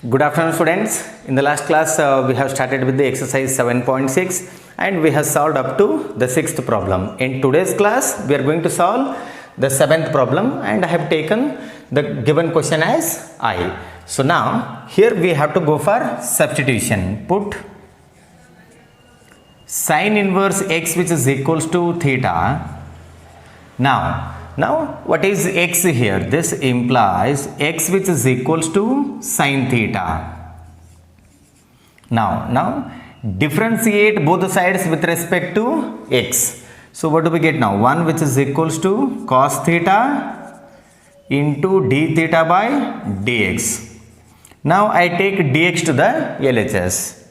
Good afternoon, students. In the last class, we have started with the exercise 7.6 and we have solved up to the 6th problem. In today's class, we are going to solve the 7th problem and I have taken the given question as I. So now, here we have to go for substitution. Put sin inverse x which is equals to theta. Now what is x here? This implies x which is equals to sin theta. Now differentiate both sides with respect to x. So what do we get now? 1 which is equals to cos theta into d theta by dx. Now I take dx to the LHS,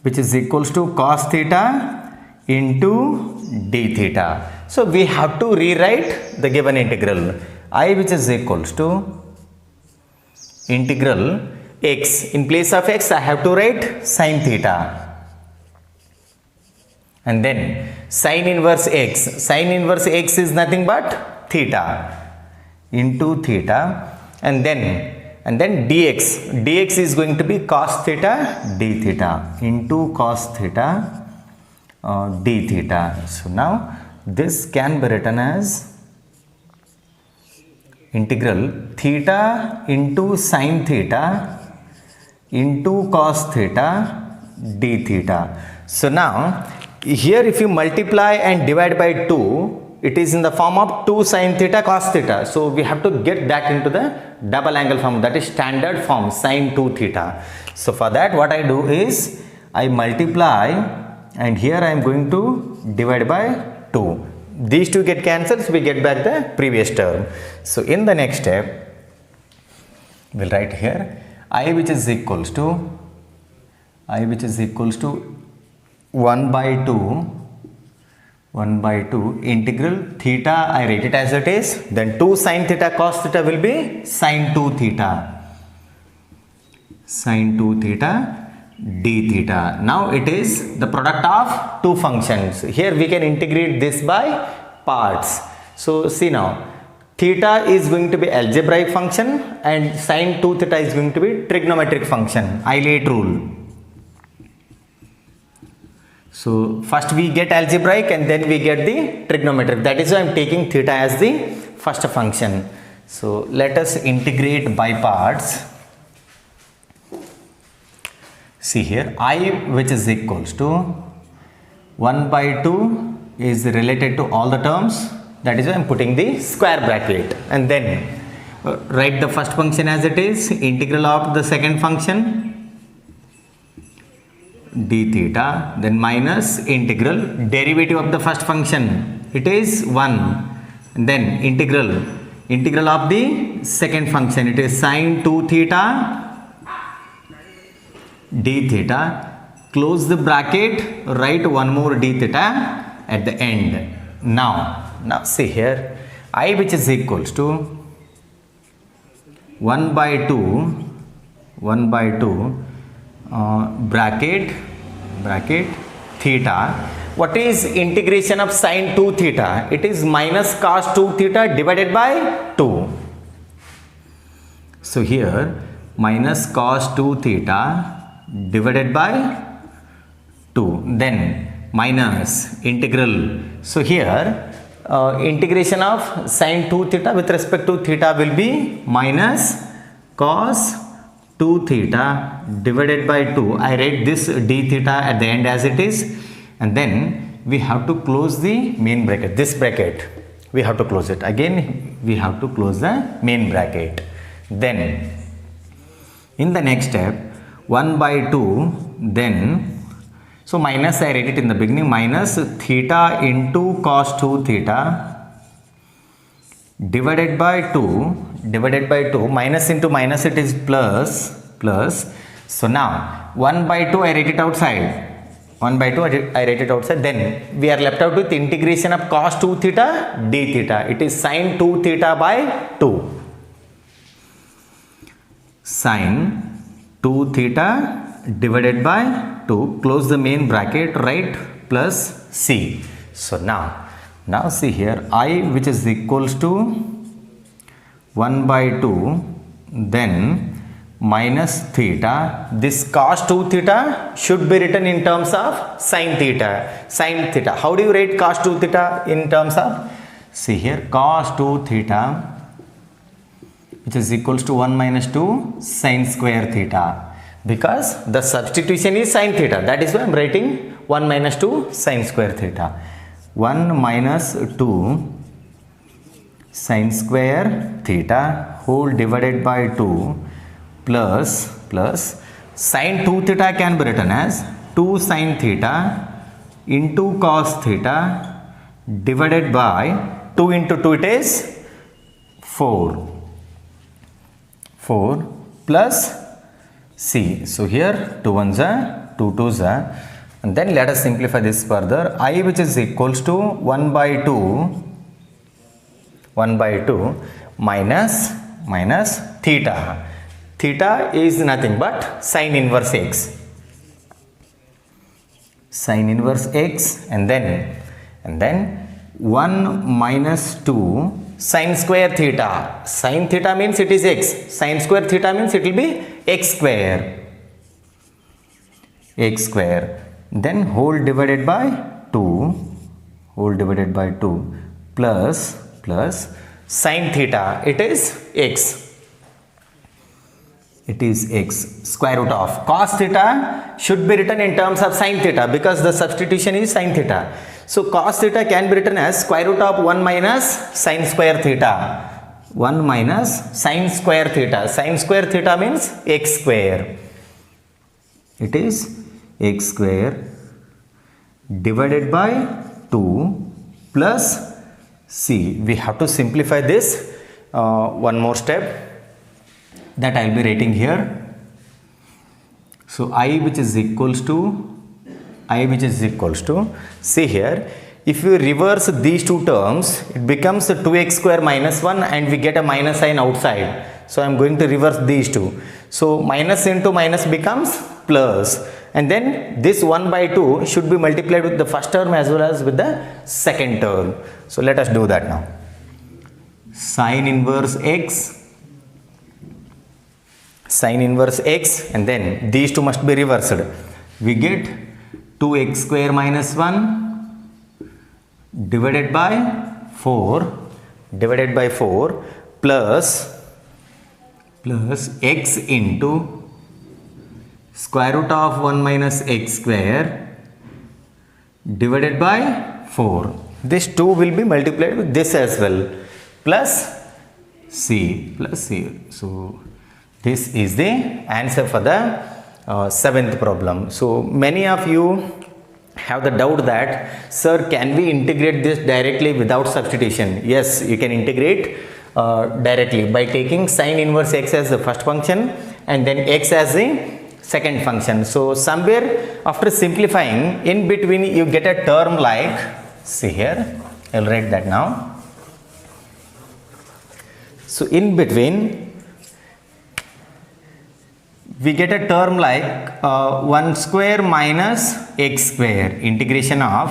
which is equals to cos theta into d theta. So we have to rewrite the given integral I which is equals to integral x. In place of x I have to write sin theta, and then sin inverse x. Sin inverse x is nothing but theta into theta, and then dx is going to be cos theta d theta into cos theta d theta. So now this can be written as integral theta into sin theta into cos theta d theta. So now here if you multiply and divide by 2, it is in the form of 2 sin theta cos theta. So we have to get that into the double angle form, that is standard form sin 2 theta. So for that what I do is I multiply and here I am going to divide by 2. These two get cancelled, so we get back the previous term. So in the next step, we'll write here I which is equals to 1 by 2 integral theta, I write it as it is, then 2 sin theta cos theta will be sin 2 theta d theta. Now it is the product of two functions. Here we can integrate this by parts. So see now, theta is going to be algebraic function and sin 2 theta is going to be trigonometric function, Eilert rule. So first we get algebraic and then we get the trigonometric. That is why I am taking theta as the first function. So let us integrate by parts. See here, I which is equals to 1 by 2 is related to all the terms. That is why I am putting the square bracket, and then write the first function as it is, integral of the second function d theta, then minus integral derivative of the first function, it is 1, and then integral of the second function, it is sin 2 theta d theta, close the bracket, write one more d theta at the end. Now see here, I which is equals to 1 by 2 bracket theta. What is integration of sin 2 theta? It is minus cos 2 theta divided by 2. So here minus cos 2 theta divided by 2, then minus integral. So here integration of sin 2 theta with respect to theta will be minus cos 2 theta divided by 2. I write this d theta at the end as it is, and then we have to close the main bracket. This bracket we have to close it. Again we have to close the main bracket. Then in the next step, 1 by 2, then so minus, I write it in the beginning, minus theta into cos 2 theta divided by 2, minus into minus it is plus. So now 1 by 2 I write it outside, then we are left out with integration of cos 2 theta d theta, it is sin 2 theta by 2, sin 2 theta divided by 2, close the main bracket, write plus c. So now see here, I which is equals to 1 by 2 then minus theta. This cos 2 theta should be written in terms of sin theta. Sin theta. How do you write cos 2 theta in terms of? See here, cos 2 theta, which is equals to 1 minus 2 sin square theta. Because the substitution is sin theta. That is why I am writing 1 minus 2 sin square theta. 1 minus 2 sin square theta whole divided by 2 plus sin 2 theta can be written as 2 sin theta into cos theta divided by 2 into 2, it is 4 plus c. So here 2 ones are 2 twos are, and then let us simplify this further. I, which is equals to 1 by 2 minus theta. Theta is nothing but sin inverse x. Sin inverse x, and then 1 minus 2 sin square theta. Sin theta means it is x. Sin square theta means it will be x square. Then whole divided by 2 plus sin theta, it is x. Square root of cos theta should be written in terms of sin theta because the substitution is sin theta. So cos theta can be written as square root of 1 minus sin square theta. 1 minus sin square theta. Sin square theta means x square. It is x square divided by 2 plus c. We have to simplify this one more step that I will be writing here. So I which is equals to, see here, if you reverse these two terms, it becomes 2x square minus 1 and we get a minus sign outside. So I am going to reverse these two. So minus into minus becomes plus, and then this 1 by 2 should be multiplied with the first term as well as with the second term. So let us do that now. Sin inverse x, and then these two must be reversed. We get 2x square minus 1 divided by 4 plus x into square root of 1 minus x square divided by 4. This 2 will be multiplied with this as well, plus c. So this is the answer for the 7th problem. So many of you have the doubt that, sir, can we integrate this directly without substitution? Yes, you can integrate directly by taking sin inverse x as the first function and then x as the second function. So somewhere after simplifying, in between you get a term like, see here, I will write that now. So in between we get a term like 1 square minus x square, integration of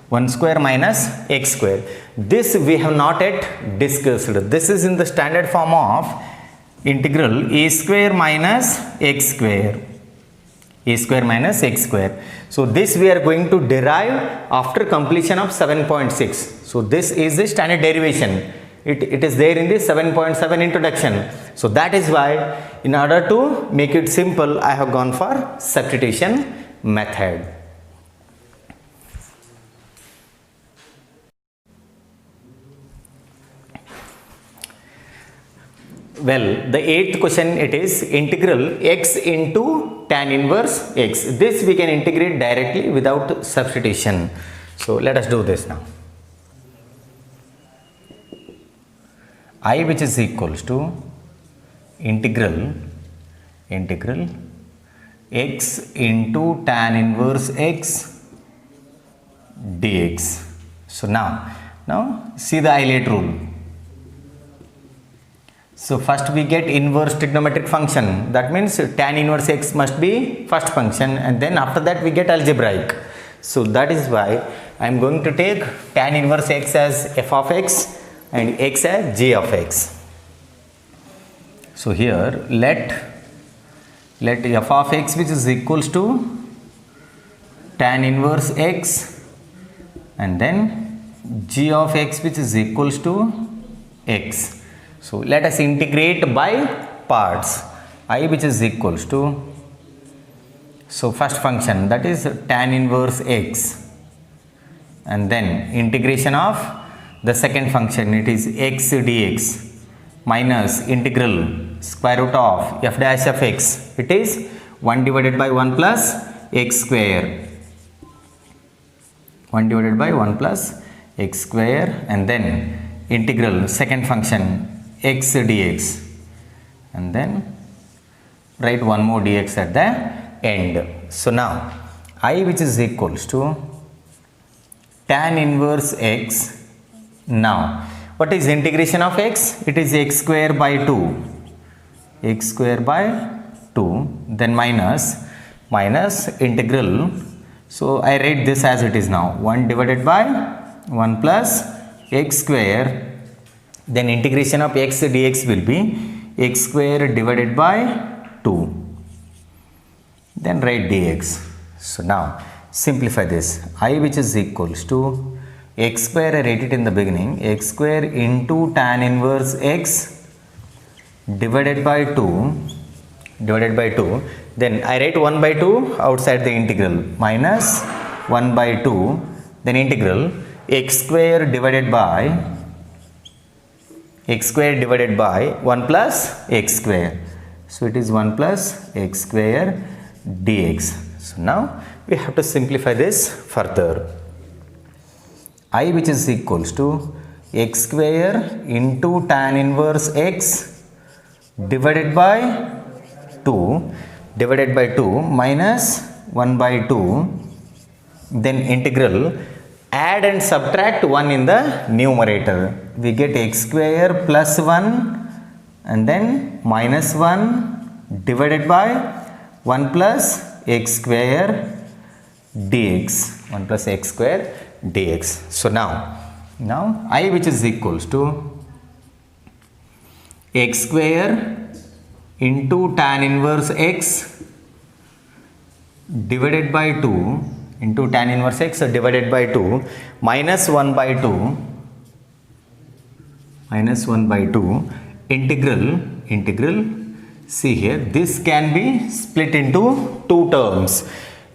1 square minus x square. This we have not yet discussed. This is in the standard form of integral a square minus x square. So this we are going to derive after completion of 7.6. So this is the standard derivation. It is there in the 7.7 introduction. So that is why, in order to make it simple, I have gone for substitution method. Well, the 8th question, it is integral x into tan inverse x. This we can integrate directly without substitution. So let us do this now. I, which is equals to integral x into tan inverse x dx. So now see the Eilert rule. So first we get inverse trigonometric function. That means tan inverse x must be first function, and then after that we get algebraic. So that is why I am going to take tan inverse x as f of x and x as g of x. So here let f of x, which is equals to tan inverse x, and then g of x, which is equals to x. So let us integrate by parts. I, which is equals to, so first function, that is tan inverse x, and then integration of the second function, it is x dx, minus integral square root of f dash of x, it is 1 divided by 1 plus x square, 1 divided by 1 plus x square, and then integral second function x dx, and then write one more dx at the end. So now I, which is equals to tan inverse x. Now what is integration of x? It is x square by 2, x square by 2, then minus integral. So I write this as it is now, 1 divided by 1 plus x square, then integration of x dx will be x square divided by 2, then write dx. So now simplify this. I, which is equals to x square, I write it in the beginning, x square into tan inverse x divided by 2, then I write 1 by 2 outside the integral, minus 1 by 2, then integral x square divided by 1 plus x square. So it is 1 plus x square dx. So now we have to simplify this further. I, which is equals to x square into tan inverse x divided by 2 minus 1 by 2, then integral, add and subtract 1 in the numerator. We get x square plus 1 and then minus 1 divided by 1 plus x square dx, 1 plus x square dx. So now I, which is equals to x square into tan inverse x divided by 2 into tan inverse x divided by 2 minus 1 by 2 integral, see here, this can be split into two terms,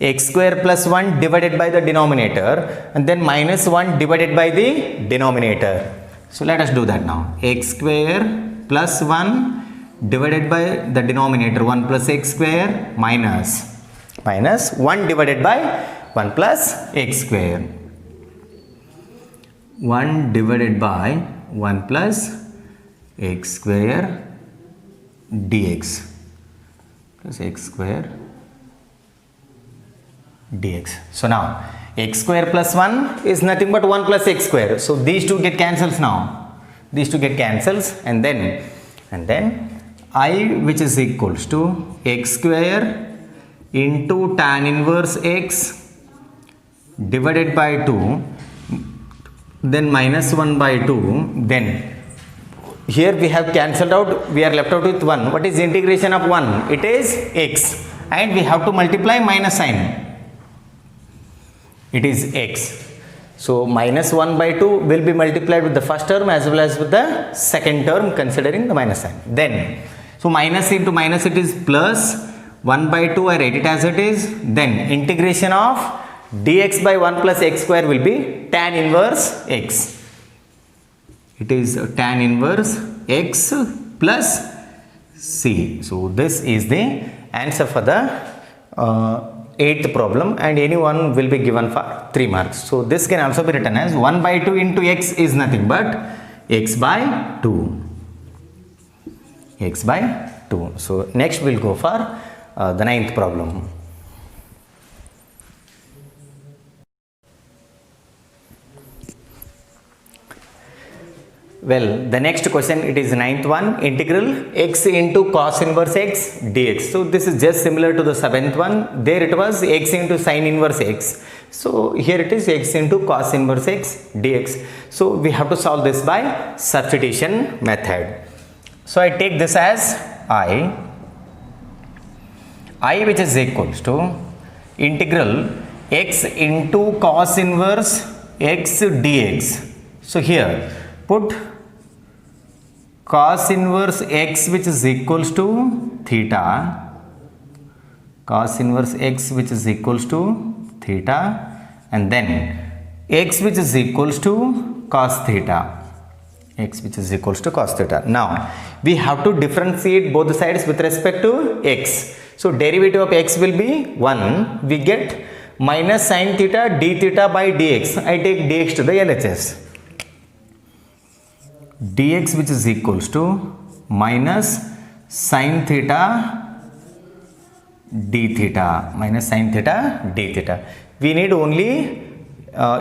x square plus 1 divided by the denominator and then minus 1 divided by the denominator. So let us do that now. X square plus 1 divided by the denominator 1 plus x square minus 1 divided by 1 plus x square, 1 divided by 1 plus x square dx plus x square dx. So now x square plus 1 is nothing but 1 plus x square. So these two get cancels now. These two get cancels, and then I, which is equals to x square into tan inverse x divided by 2, then minus 1 by 2, then here we have cancelled out, we are left out with 1. What is integration of 1? It is x, and we have to multiply minus sign. It is x. So minus 1 by 2 will be multiplied with the first term as well as with the second term, considering the minus sign. Then, so minus into minus, it is plus 1 by 2, I write it as it is. Then integration of dx by 1 plus x square will be tan inverse x. It is tan inverse x plus c. So this is the answer for the 8th problem, and anyone will be given for 3 marks. So this can also be written as 1 by 2 into x is nothing but x by 2. X by 2. So next we'll go for the 9th problem. Well, the next question, it is 9th one, integral x into cos inverse x dx. So this is just similar to the 7th one. There it was x into sin inverse x. So here it is x into cos inverse x dx. So we have to solve this by substitution method. So I take this as I which is equals to integral x into cos inverse x dx. So here put cos inverse x which is equals to theta, cos inverse x which is equals to theta, and then x which is equals to cos theta, x which is equals to cos theta. Now we have to differentiate both the sides with respect to x. So derivative of x will be 1. We get minus sin theta d theta by dx. I take dx to the LHS. Dx which is equals to minus sin theta d theta, minus sin theta d theta. We need only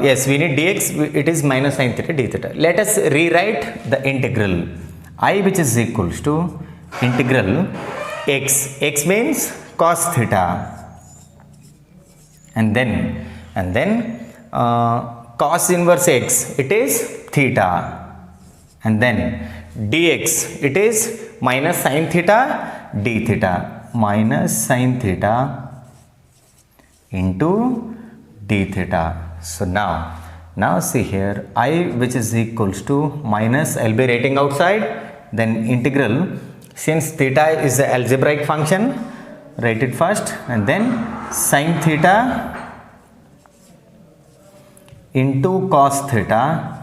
yes, we need dx, it is minus sin theta d theta. Let us rewrite the integral. I which is equals to integral x, x means cos theta, and then cos inverse x, it is theta, and then dx, it is minus sin theta d theta, minus sin theta into d theta. So now see here, I which is equals to minus, I'll be writing outside, then integral, since theta is the algebraic function, write it first, and then sin theta into cos theta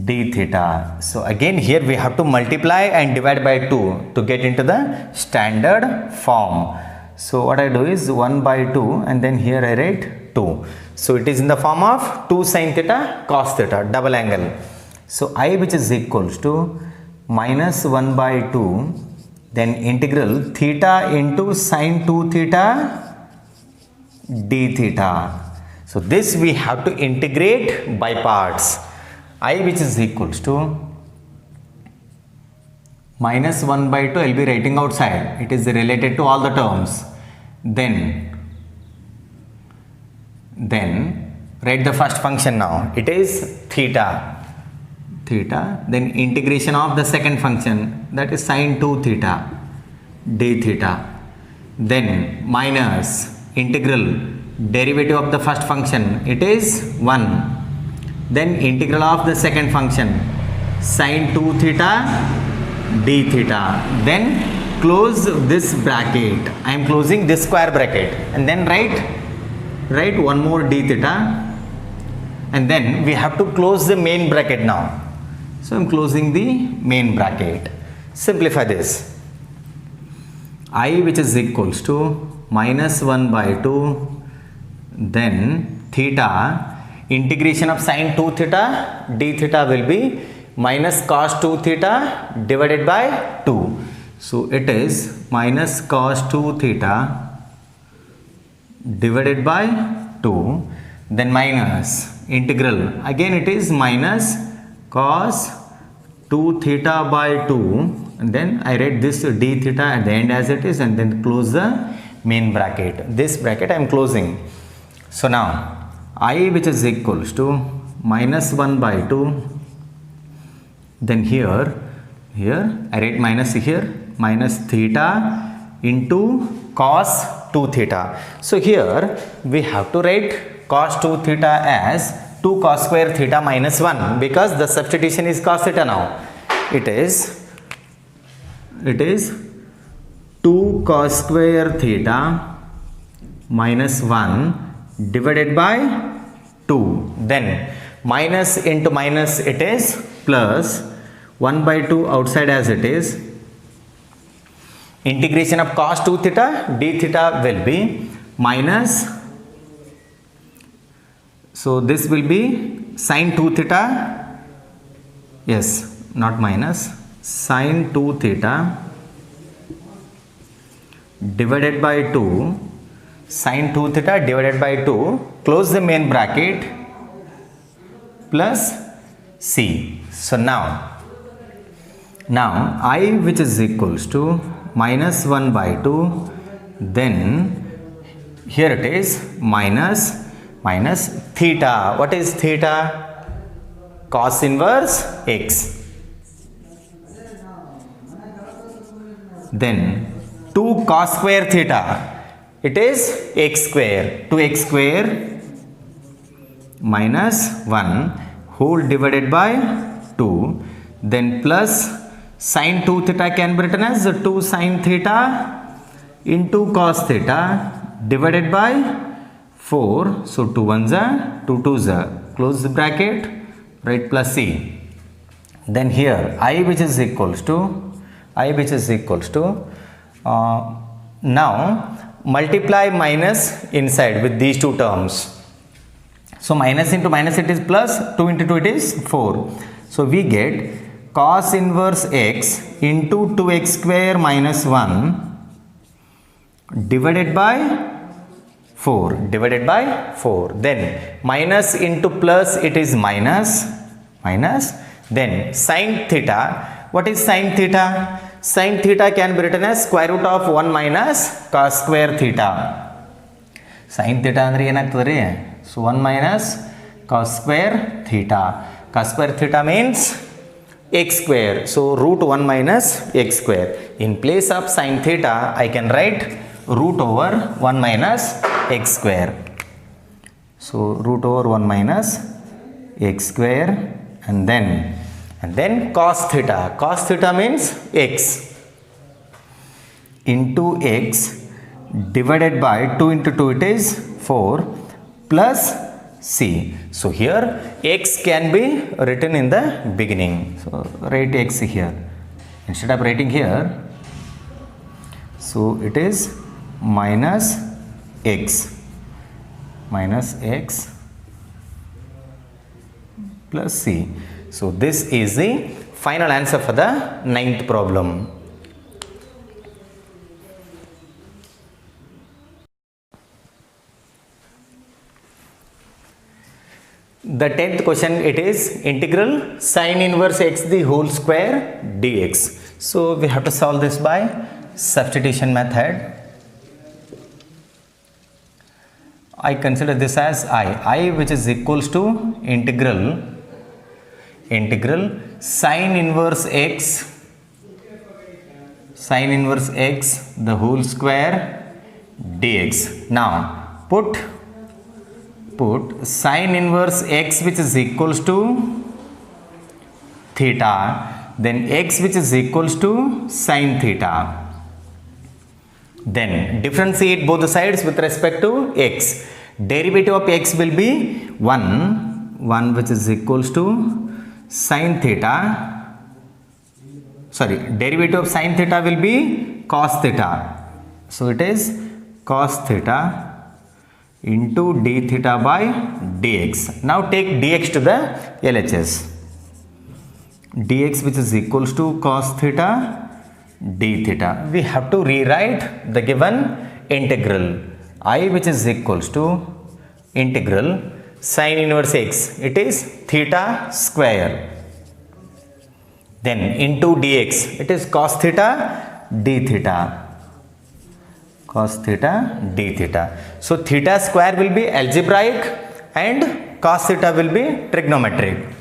d theta. So again here we have to multiply and divide by 2 to get into the standard form. So what I do is 1 by 2, and then here I write 2. So it is in the form of 2 sin theta cos theta, double angle. So I which is equals to minus 1 by 2, then integral theta into sin 2 theta d theta. So this we have to integrate by parts. I which is equals to minus 1 by 2, I will be writing outside, it is related to all the terms. Then write the first function now, it is theta, then integration of the second function, that is sin 2 theta d theta, then minus integral derivative of the first function, it is 1, then integral of the second function sin 2 theta d theta, then close this bracket, I am closing this square bracket, and then write one more d theta, and then we have to close the main bracket now. So I am closing the main bracket. Simplify this. I which is equals to minus 1 by 2, then theta, integration of sin 2 theta d theta will be minus cos 2 theta divided by 2. So it is minus cos 2 theta divided by 2, then minus integral, again it is minus cos 2 theta by 2, and then I write this d theta at the end as it is, and then close the main bracket. This bracket I am closing. So now I which is equals to minus 1 by 2, then here I write minus here, minus theta into cos 2 theta. So here we have to write cos 2 theta as 2 cos square theta minus 1, because the substitution is cos theta now. It is 2 cos square theta minus 1 divided by 2, then minus into minus it is plus 1 by 2 outside as it is, integration of cos 2 theta d theta will be minus, so this will be sin 2 theta, yes, not minus, sin 2 theta divided by 2, sin 2 theta divided by 2, close the main bracket, plus c. So now I which is equals to minus 1 by 2, then here it is minus theta. What is theta? Cos inverse x. then 2 cos square theta, it is x square, 2x square minus 1 whole divided by 2, then plus sin 2 theta can be written as 2 sin theta into cos theta divided by 4. So 2 1s are 2 2s are, close the bracket, write plus c. Then here I which is equals to now multiply minus inside with these two terms. So minus into minus it is plus, 2 into 2 it is 4. So we get cos inverse x into 2x square minus 1 divided by 4. Then minus into plus it is minus. Then sin theta, what is sin theta? Sin theta can be written as square root of 1 minus cos square theta. Sin theta andre enagtadre? So 1 minus cos square theta. Cos square theta means x square. So root 1 minus x square. In place of sin theta, I can write root over 1 minus x square. So root over 1 minus x square, and then cos theta. Cos theta means x into x divided by 2 into 2 it is 4 plus c. So here x can be written in the beginning. So write x here instead of writing here. So it is minus x plus c. So this is the final answer for the 9th problem. The 10th question, it is integral sin inverse x the whole square dx. So we have to solve this by substitution method. I consider this as I which is equals to integral sin inverse x the whole square dx. Now put sin inverse x which is equals to theta, then x which is equals to sin theta. Then differentiate both the sides with respect to x. Derivative of x will be 1 which is equals to sin theta. Sorry, derivative of sin theta will be cos theta. So it is cos theta into d theta by dx. Now take dx to the LHS. Dx which is equals to cos theta d theta. We have to rewrite the given integral. I which is equals to integral sin inverse x, it is theta square. Then into dx, it is cos theta d theta. So theta square will be algebraic and cos theta will be trigonometric.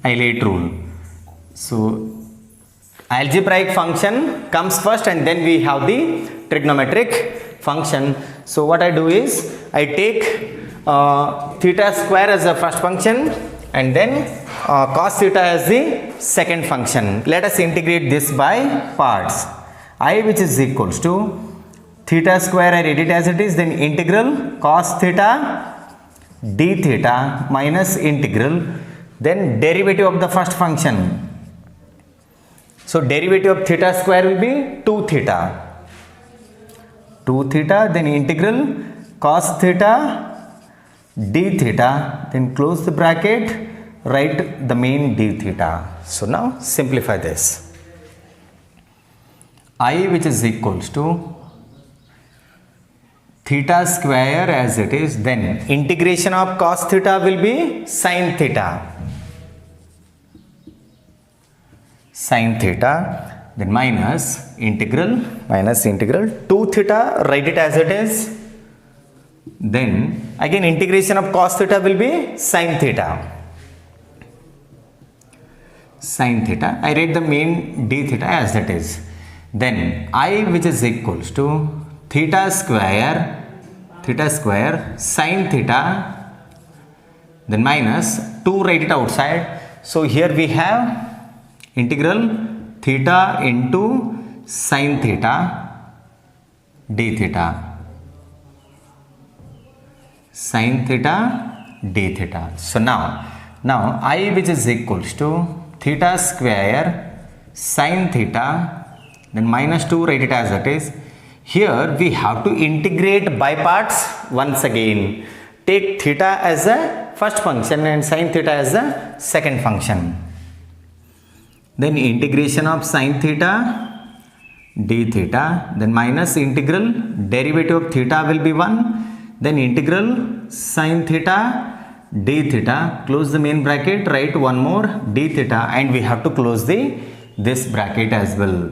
Eilert rule. So algebraic function comes first and then we have the trigonometric function. So what I do is I take theta square as the first function and then cos theta as the second function. Let us integrate this by parts. I which is equals to theta square, I read it as it is, then integral cos theta d theta minus integral, then derivative of the first function. So derivative of theta square will be 2 theta, then integral cos theta d theta, then close the bracket, write the main d theta. So now simplify this. I which is equals to theta square as it is, then integration of cos theta will be sin theta, then minus integral 2 theta, write it as it is, then again integration of cos theta will be sin theta. sin theta. I write the main d theta as that is. Then I, which is equals to theta square sin theta, then minus 2, write it outside. So here we have integral theta into sin theta d theta, sin theta d theta. So now I, which is equals to theta square sin theta, then minus 2, write it as it is. Here we have to integrate by parts once again. Take theta as a first function and sin theta as a second function. Then integration of sin theta d theta, then minus integral derivative of theta will be 1, then integral sin theta d theta, close the main bracket, write one more d theta, and we have to close this bracket as well.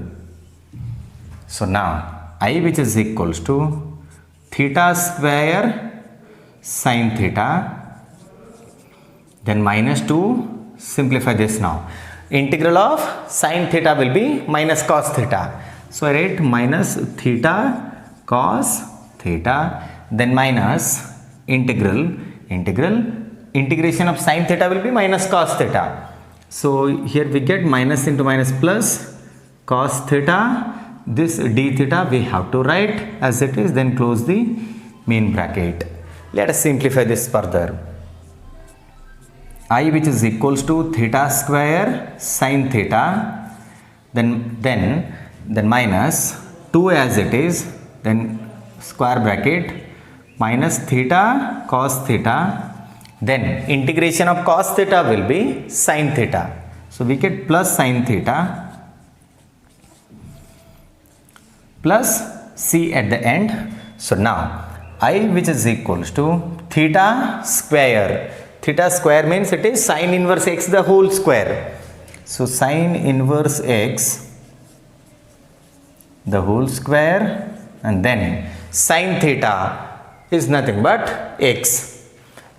So now I, which is equals to theta square sin theta, then minus 2, simplify this now. Integral of sin theta will be minus cos theta. So I write minus theta cos theta, then minus integration of sin theta will be minus cos theta. So here we get minus into minus plus cos theta. This d theta we have to write as it is, then close the main bracket. Let us simplify this further. I, which is equals to theta square sin theta, then minus 2 as it is, then square bracket, minus theta cos theta, then integration of cos theta will be sin theta. So we get plus sin theta plus c at the end. So now I, which is equals to theta square. Theta square means it is sin inverse x the whole square. So sin inverse x the whole square, and then sin theta is nothing but x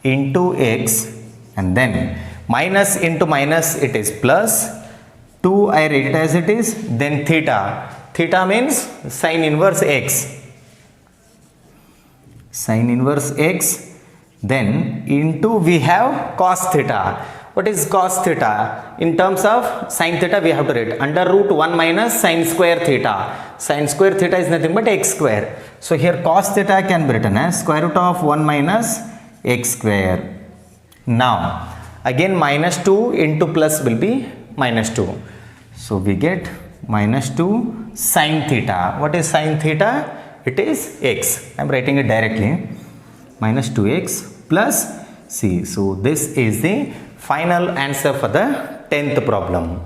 into x, and then minus into minus it is plus 2, I write it as it is, then theta means sin inverse x, then into we have cos theta. What is cos theta? In terms of sin theta we have to write under root 1 minus sin square theta. Sin square theta is nothing but x square. So here cos theta can be written as square root of 1 minus x square. Now again minus 2 into plus will be minus 2. So we get minus 2 sin theta. What is sin theta? It is x. I am writing it directly. Minus 2x plus c. So this is the final answer for the 10th problem.